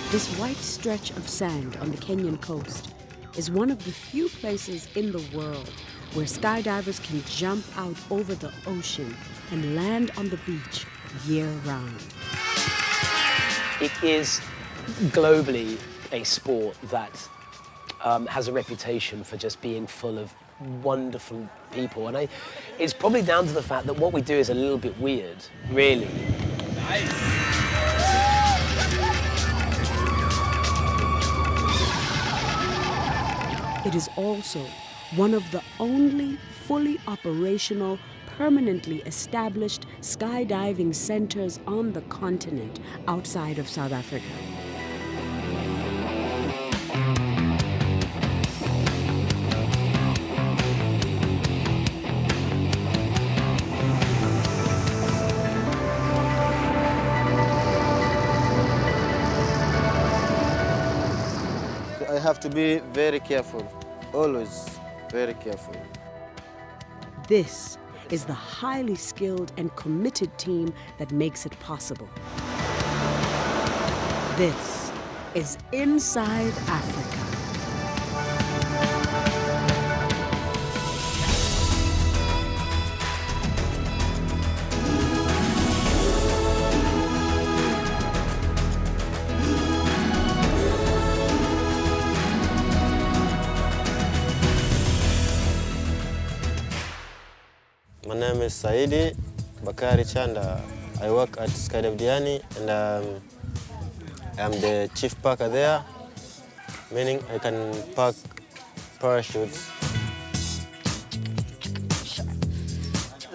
This white stretch of sand on the Kenyan coast is one of the few places in the world where skydivers can jump out over the ocean and land on the beach year-round. It is globally a sport that has a reputation for just being full of wonderful people, and it's probably down to the fact that what we do is a little bit weird, really. It is also one of the only fully operational, permanently established skydiving centers on the continent outside of South Africa. I have to be very careful, always very careful. This is the highly skilled and committed team that makes it possible. This is Inside Africa. My name is Saidi Bakari Chanda. I work at SkydiveDiani and I'm the chief packer there, meaning I can pack parachutes.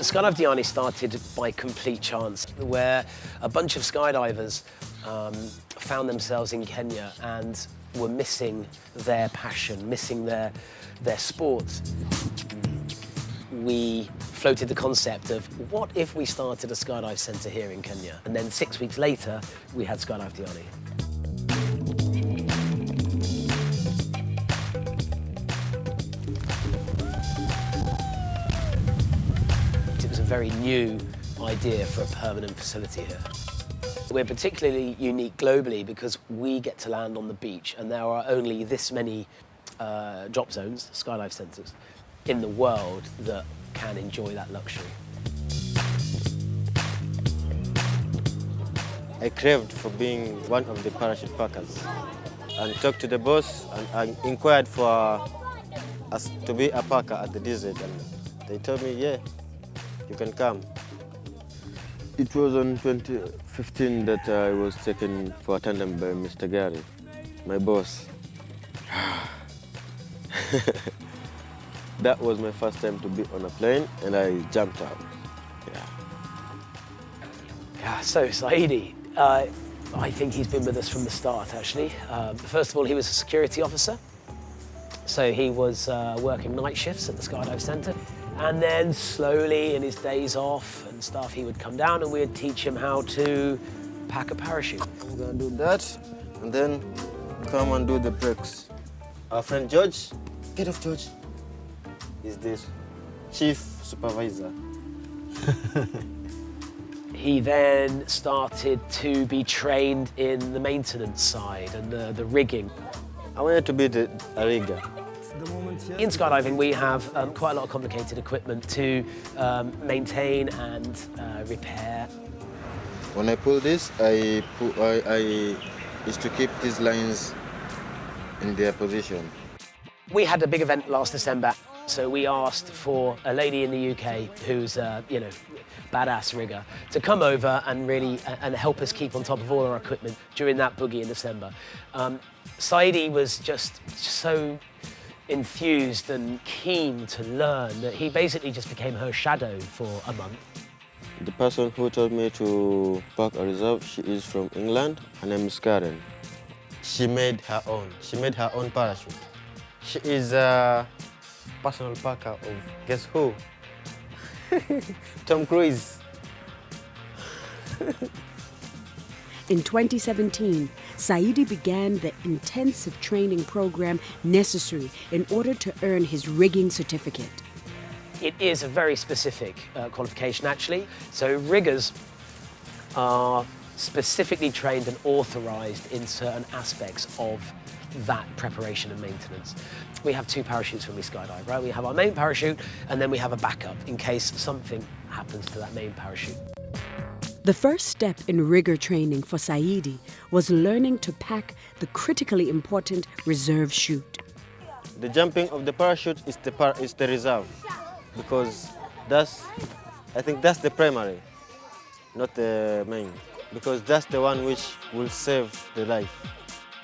SkydiveDiani started by complete chance, where a bunch of skydivers found themselves in Kenya and were missing their passion, missing their sport. We floated the concept of what if we started a skydive centre here in Kenya? And then 6 weeks later, we had SkydiveDiani. It was a very new idea for a permanent facility here. We're particularly unique globally because we get to land on the beach, and there are only this many drop zones, skydive centres, in the world that can enjoy that luxury. I craved for being one of the parachute packers and talked to the boss and I inquired for us to be a packer at the desert, and they told me, yeah, you can come. It was on 2015 that I was taken for a tandem by Mr. Gary, my boss. That was my first time to be on a plane, and I jumped out. Yeah, so Saidi, I think he's been with us from the start, actually. First of all, he was a security officer. So he was working night shifts at the Skydive Centre. And then slowly, in his days off and stuff, he would come down and we'd teach him how to pack a parachute. I'm gonna do that, and then come and do the brakes. Our friend George, get off, George, is this chief supervisor. He then started to be trained in the maintenance side and the rigging. I wanted to be a rigger. In skydiving, we have quite a lot of complicated equipment to maintain and repair. When I pull this, I is to keep these lines in their position. We had a big event last December, so we asked for a lady in the UK who's badass rigger to come over and really and help us keep on top of all our equipment during that boogie in December. Saidi was just so enthused and keen to learn that he basically just became her shadow for a month. The person who told me to pack a reserve, she is from England. Her name is Karen. She made her own. She made her own parachute. She is a personal packer of, guess who? Tom Cruise. In 2017, Saidi began the intensive training program necessary in order to earn his rigging certificate. It is a very specific qualification, actually. So riggers are specifically trained and authorized in certain aspects of that preparation and maintenance. We have two parachutes when we skydive, right? We have our main parachute and then we have a backup in case something happens to that main parachute. The first step in rigor training for Saidi was learning to pack the critically important reserve chute. The jumping of the parachute is the reserve, because I think that's the primary, not the main, because that's the one which will save the life.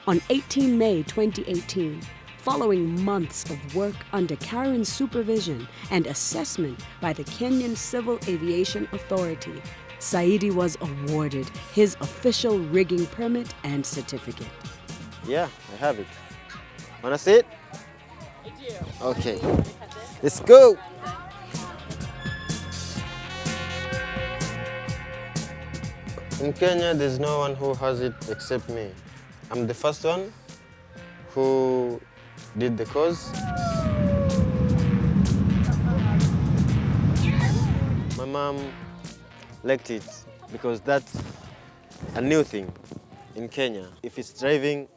On 18 May 2018, following months of work under Karen's supervision and assessment by the Kenyan Civil Aviation Authority, Saidi was awarded his official rigging permit and certificate. Yeah, I have it. Wanna see it? Okay, let's go! In Kenya, there's no one who has it except me. I'm the first one who did the course. My mom liked it because that's a new thing in Kenya. If it's driving,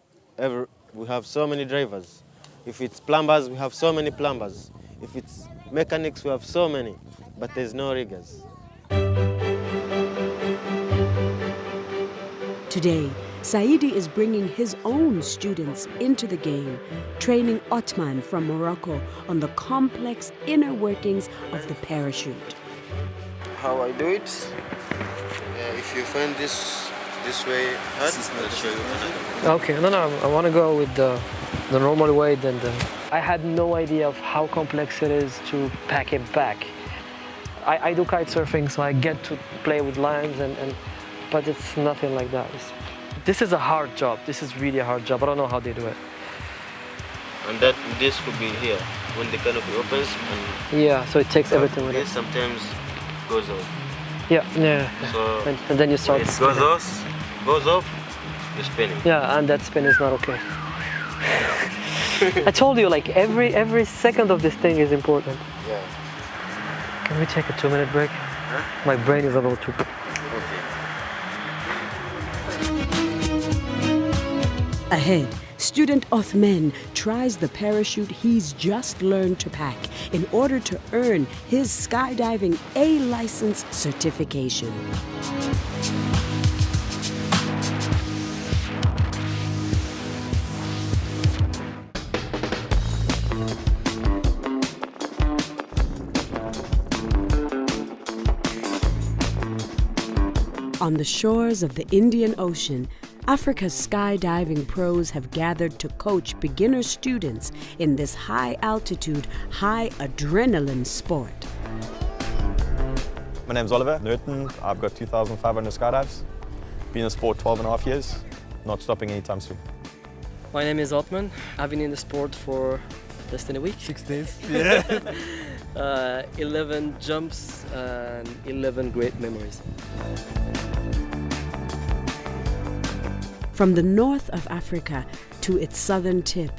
we have so many drivers. If it's plumbers, we have so many plumbers. If it's mechanics, we have so many, but there's no riggers. Today, Saidi is bringing his own students into the game, training Othman from Morocco on the complex inner workings of the parachute. How I do it? If you find this way hard, I'll show you another. Okay, no, I want to go with the normal way. I had no idea of how complex it is to pack it back. I do kite surfing, so I get to play with lines, but it's nothing like that. This is a hard job. This is really a hard job. I don't know how they do it. And this could be here when the canopy opens. Yeah, so it takes everything with it. This sometimes goes off. Yeah. So and then you start. When it goes off, you're spinning. Yeah, and that spin is not okay. I told you, like every second of this thing is important. Yeah. Can we take a 2-minute break? Huh? My brain is about to. Okay. Ahead, student Othman tries the parachute he's just learned to pack in order to earn his skydiving A license certification. On the shores of the Indian Ocean, Africa's skydiving pros have gathered to coach beginner students in this high-altitude, high-adrenaline sport. My name's Oliver Newton. I've got 2,500 skydives. Been in the sport 12 and a half years, not stopping anytime soon. My name is Othman. I've been in the sport for less than a week. 6 days. Yeah. 11 jumps and 11 great memories. From the north of Africa to its southern tip,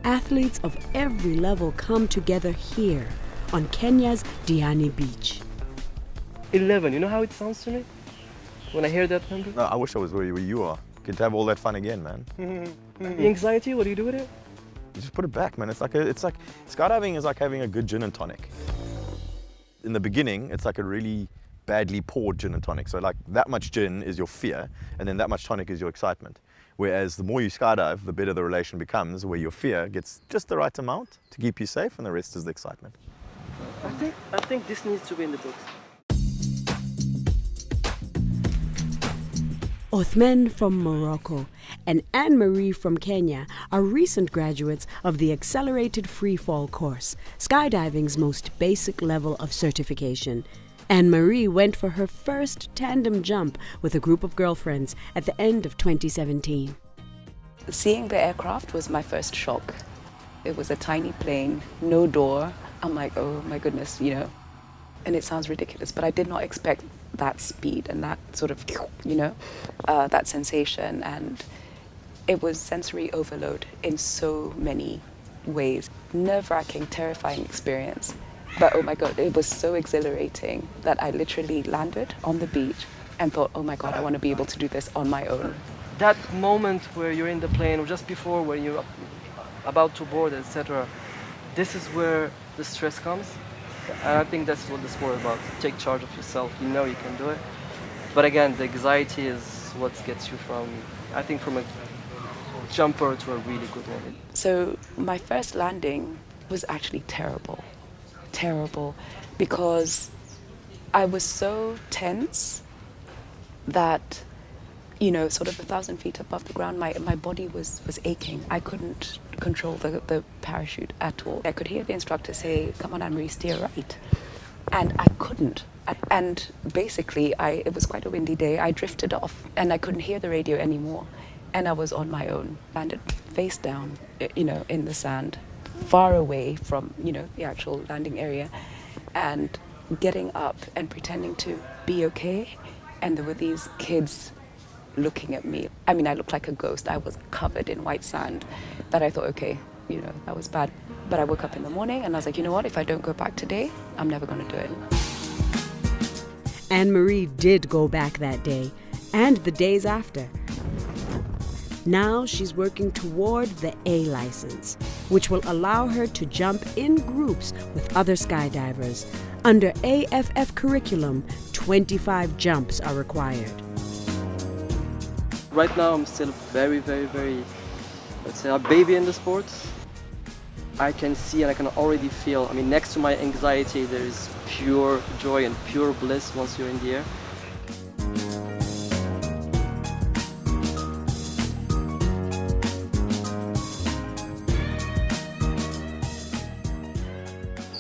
athletes of every level come together here on Kenya's Diani beach. 11, you know how it sounds to me when I hear that number? No, I wish I was where you are. Could have all that fun again, man. The anxiety, what do you do with it? You just put it back, man. It's like skydiving is like having a good gin and tonic. In the beginning, it's like a really badly poured gin and tonic. So like that much gin is your fear, and then that much tonic is your excitement. Whereas the more you skydive, the better the relation becomes, where your fear gets just the right amount to keep you safe, and the rest is the excitement. I think this needs to be in the books. Othman from Morocco and Anne-Marie from Kenya are recent graduates of the Accelerated Freefall course, skydiving's most basic level of certification. Anne-Marie went for her first tandem jump with a group of girlfriends at the end of 2017. Seeing the aircraft was my first shock. It was a tiny plane, no door. I'm like, oh my goodness, you know. And it sounds ridiculous, but I did not expect that speed and that sort of, you know, that sensation. And it was sensory overload in so many ways. Nerve-wracking, terrifying experience. But oh my God, it was so exhilarating that I literally landed on the beach and thought, oh my God, I want to be able to do this on my own. That moment where you're in the plane, or just before when you're about to board, etc., this is where the stress comes. And I think that's what the sport is about. Take charge of yourself. You know you can do it. But again, the anxiety is what gets you from, I think, from a jumper to a really good one. So my first landing was actually terrible. Terrible. Because I was so tense that, you know, sort of 1,000 feet above the ground, my body was aching. I couldn't control the parachute at all. I could hear the instructor say, come on, Anne-Marie, steer right. And I couldn't. And basically, it was quite a windy day. I drifted off and I couldn't hear the radio anymore. And I was on my own, landed face down, you know, in the sand, far away from, you know, the actual landing area, and getting up and pretending to be okay. And there were these kids looking at me. I mean, I looked like a ghost. I was covered in white sand. That I thought, okay, you know, that was bad. But I woke up in the morning and I was like, you know what, if I don't go back today, I'm never going to do it. Anne-Marie did go back that day and the days after. Now she's working toward the A license, which will allow her to jump in groups with other skydivers. Under AFF curriculum, 25 jumps are required. Right now I'm still very, let's say, a baby in the sport. I can see and I can already feel, I mean, next to my anxiety, there is pure joy and pure bliss once you're in the air.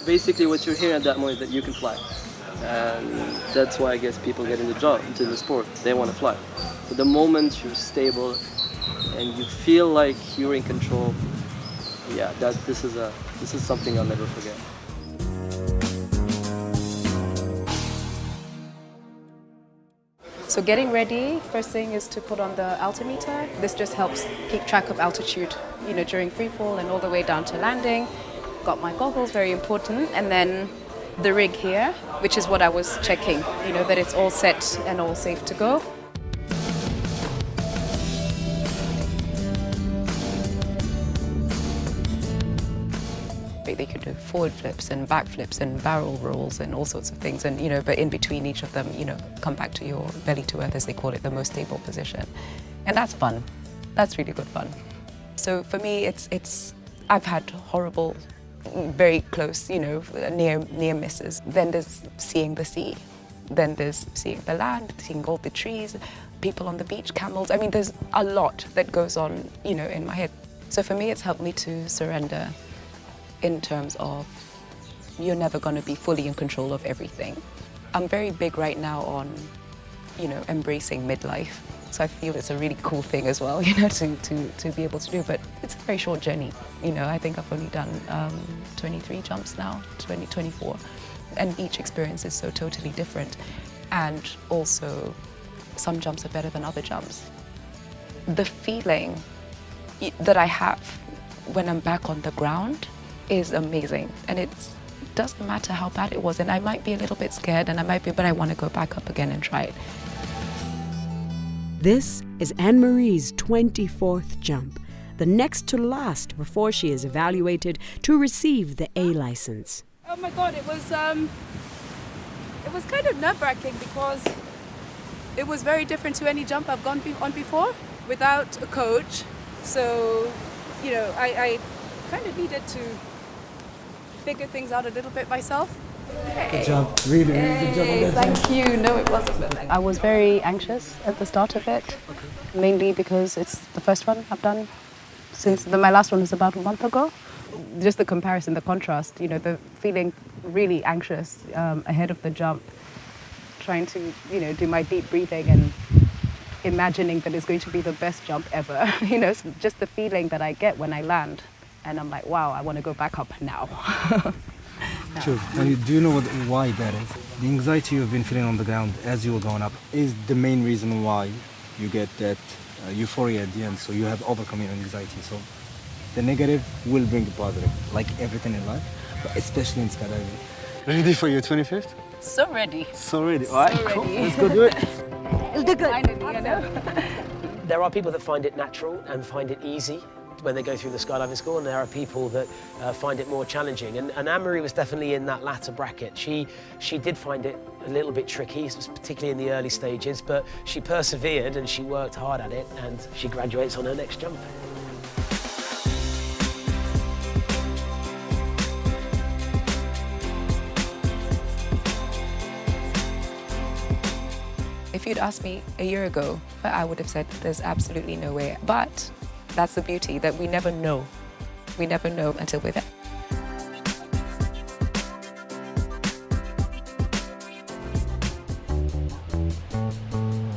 Basically what you're hearing at that moment is that you can fly. And that's why I guess people get into the sport. They want to fly. But the moment you're stable and you feel like you're in control, yeah, this is something I'll never forget. So getting ready, first thing is to put on the altimeter. This just helps keep track of altitude, you know, during free fall and all the way down to landing. Got my goggles, very important, and then the rig here, which is what I was checking, you know, that it's all set and all safe to go. They could do forward flips and back flips and barrel rolls and all sorts of things, and you know, but in between each of them, you know, come back to your belly to earth, as they call it, the most stable position, and that's fun. That's really good fun. So for me, I've had horrible, very close, you know, near misses. Then there's seeing the sea. Then there's seeing the land, seeing all the trees, people on the beach, camels. I mean, there's a lot that goes on, you know, in my head. So for me, it's helped me to surrender in terms of you're never going to be fully in control of everything. I'm very big right now on, you know, embracing midlife. So I feel it's a really cool thing as well, you know, to be able to do. But it's a very short journey. You know, I think I've only done 23 jumps now, 24. And each experience is so totally different. And also, some jumps are better than other jumps. The feeling that I have when I'm back on the ground is amazing. And it doesn't matter how bad it was. And I might be a little bit scared, but I want to go back up again and try it. This is Anne-Marie's 24th jump, the next to last before she is evaluated to receive the A license. Oh my God, it was kind of nerve-wracking because it was very different to any jump I've gone on before without a coach. So, you know, I kind of needed to figure things out a little bit myself. Good job, really good job. Thank you. No, it wasn't. I was very anxious at the start of it, mainly because it's the first one I've done since my last one was about a month ago. Just the comparison, the contrast, you know, the feeling really anxious ahead of the jump, trying to, you know, do my deep breathing and imagining that it's going to be the best jump ever. You know, so just the feeling that I get when I land, and I'm like, wow, I want to go back up now. Sure. And do you know why that is? The anxiety you've been feeling on the ground as you were going up is the main reason why you get that euphoria at the end. So you have overcome your anxiety. So the negative will bring the positive, like everything in life, but especially in skydiving. Ready for your 25th? So ready. So ready. So All right, ready. cool. Let's go do it. Finally, you know. There are people that find it natural and find it easy when they go through the skydiving school, and there are people that find it more challenging. And Anne-Marie was definitely in that latter bracket. She did find it a little bit tricky, particularly in the early stages, but she persevered and she worked hard at it, and she graduates on her next jump. If you'd asked me a year ago, I would have said there's absolutely no way. But that's the beauty, that we never know. We never know until we're there.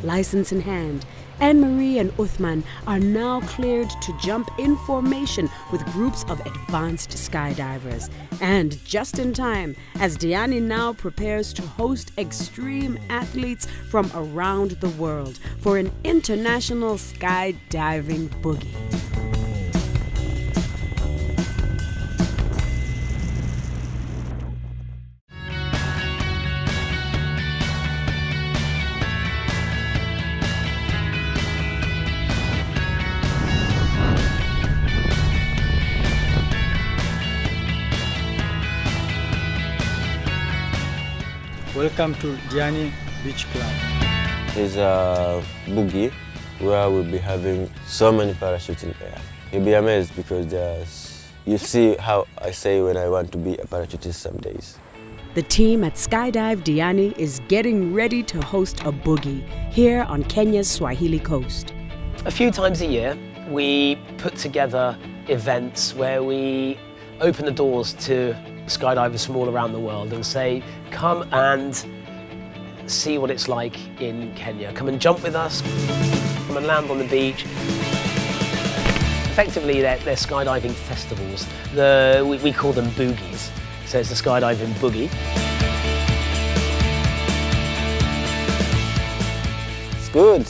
License in hand, Anne-Marie and Uthman are now cleared to jump in formation with groups of advanced skydivers. And just in time, as Diani now prepares to host extreme athletes from around the world for an international skydiving boogie. Welcome to Diani Beach Club. It's a boogie where we'll be having so many parachutes in the air. You'll be amazed because you see how I say when I want to be a parachutist some days. The team at SkydiveDiani is getting ready to host a boogie here on Kenya's Swahili coast. A few times a year, we put together events where we open the doors to skydivers from all around the world and say, come and see what it's like in Kenya. Come and jump with us, come and land on the beach. Effectively, they're skydiving festivals. We call them boogies. So it's the skydiving boogie. It's good,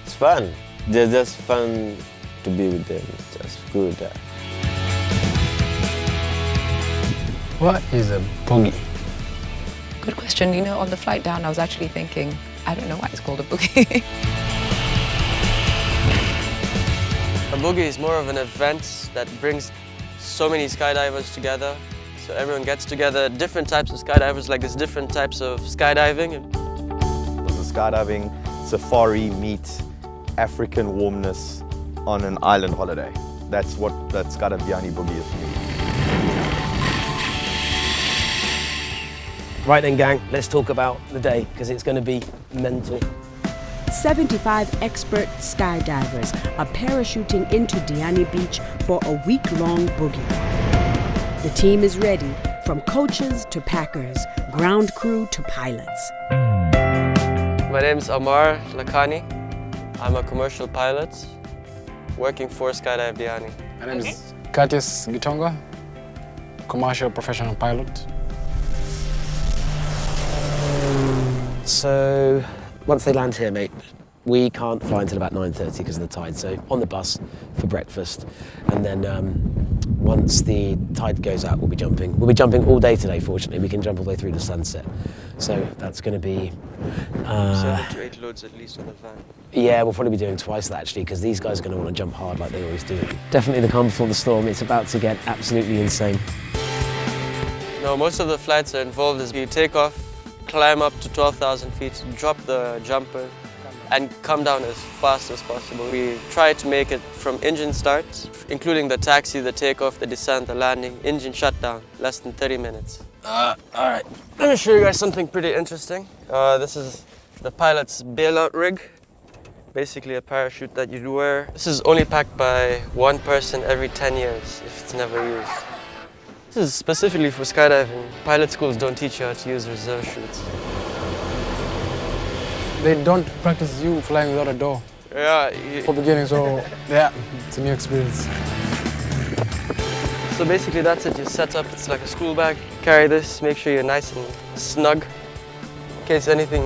it's fun. They're just fun to be with them, it's just good. What is a boogie? Good question. You know, on the flight down, I was actually thinking, I don't know why it's called a boogie. A boogie is more of an event that brings so many skydivers together. So everyone gets together, different types of skydivers, like there's different types of skydiving. It's a skydiving safari meet African warmness on an island holiday. That's what that SkydiveDiani boogie is for me. Right then, gang, let's talk about the day, because it's going to be mental. 75 expert skydivers are parachuting into Diani Beach for a week-long boogie. The team is ready, from coaches to packers, ground crew to pilots. My name is Amar Lakhani. I'm a commercial pilot working for SkydiveDiani. My name is Curtis Gitonga, commercial professional pilot. So, once they land here, mate, we can't fly until about 9:30 because of the tide. So, on the bus for breakfast, and then once the tide goes out, we'll be jumping. We'll be jumping all day today, fortunately. We can jump all the way through the sunset. So, that's going to be... 7 to 8 loads at least on the van. Yeah, we'll probably be doing twice that, actually, because these guys are going to want to jump hard like they always do. Definitely the calm before the storm. It's about to get absolutely insane. No, most of the flights are involved is you take off, climb up to 12,000 feet, drop the jumper, and come down as fast as possible. We try to make it from engine start, including the taxi, the takeoff, the descent, the landing, engine shutdown, less than 30 minutes. All right, let me show you guys something pretty interesting. This is the pilot's bailout rig, basically a parachute that you'd wear. This is only packed by one person every 10 years if it's never used. This is specifically for skydiving. Pilot schools don't teach you how to use reserve chutes. They don't practice you flying without a door. Yeah. For beginning, so yeah, it's a new experience. So basically that's it. You set up, it's like a school bag. Carry this, make sure you're nice and snug. In case anything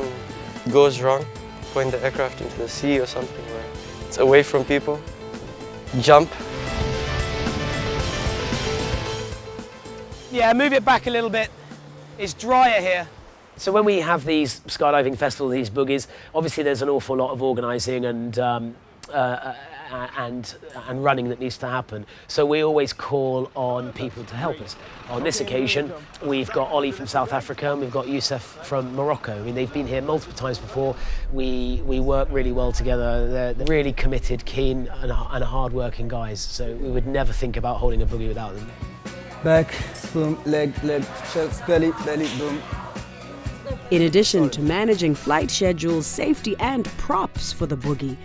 goes wrong, point the aircraft into the sea or something where it's away from people. Jump. Yeah, move it back a little bit. It's drier here. So when we have these skydiving festivals, these boogies, obviously there's an awful lot of organising and running that needs to happen. So we always call on people to help us. On this occasion, we've got Ollie from South Africa and we've got Youssef from Morocco. I mean, they've been here multiple times before. We work really well together. They're really committed, keen and hard-working guys. So we would never think about holding a boogie without them. Back, boom, leg, chest, belly, boom. In addition to managing flight schedules, safety and props for the boogie,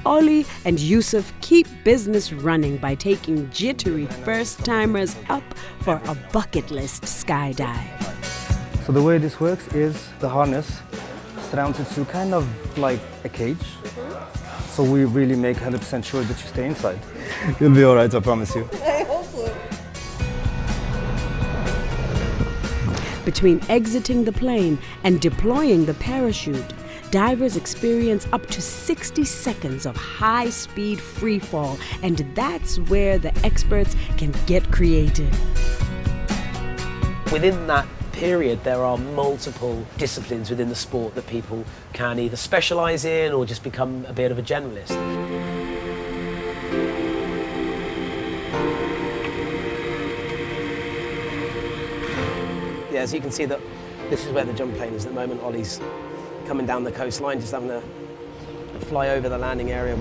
Ollie and Youssef keep business running by taking jittery first-timers up for a bucket list skydive. So the way this works is the harness surrounds it to kind of like a cage. So we really make 100% sure that you stay inside. You'll be all right, I promise you. Between exiting the plane and deploying the parachute, divers experience up to 60 seconds of high-speed freefall, and that's where the experts can get creative. Within that period, there are multiple disciplines within the sport that people can either specialise in or just become a bit of a generalist. Yeah, as you can see, that this is where the jump plane is at the moment. Ollie's coming down the coastline, just having a fly over the landing area.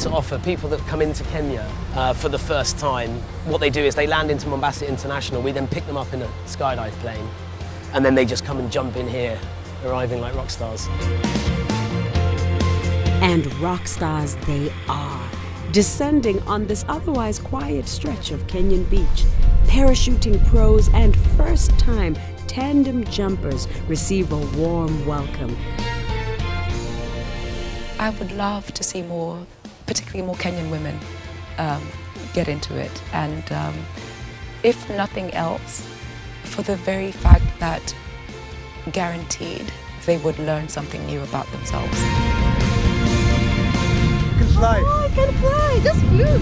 To offer people that come into Kenya for the first time, what they do is they land into Mombasa International. We then pick them up in a skydive plane, and then they just come and jump in here, arriving like rock stars. And rock stars they are, descending on this otherwise quiet stretch of Kenyan beach. Parachuting pros and first-time tandem jumpers receive a warm welcome. I would love to see more, particularly more Kenyan women, get into it. And if nothing else, for the very fact that guaranteed they would learn something new about themselves. You can fly. Oh, I can fly, just flew.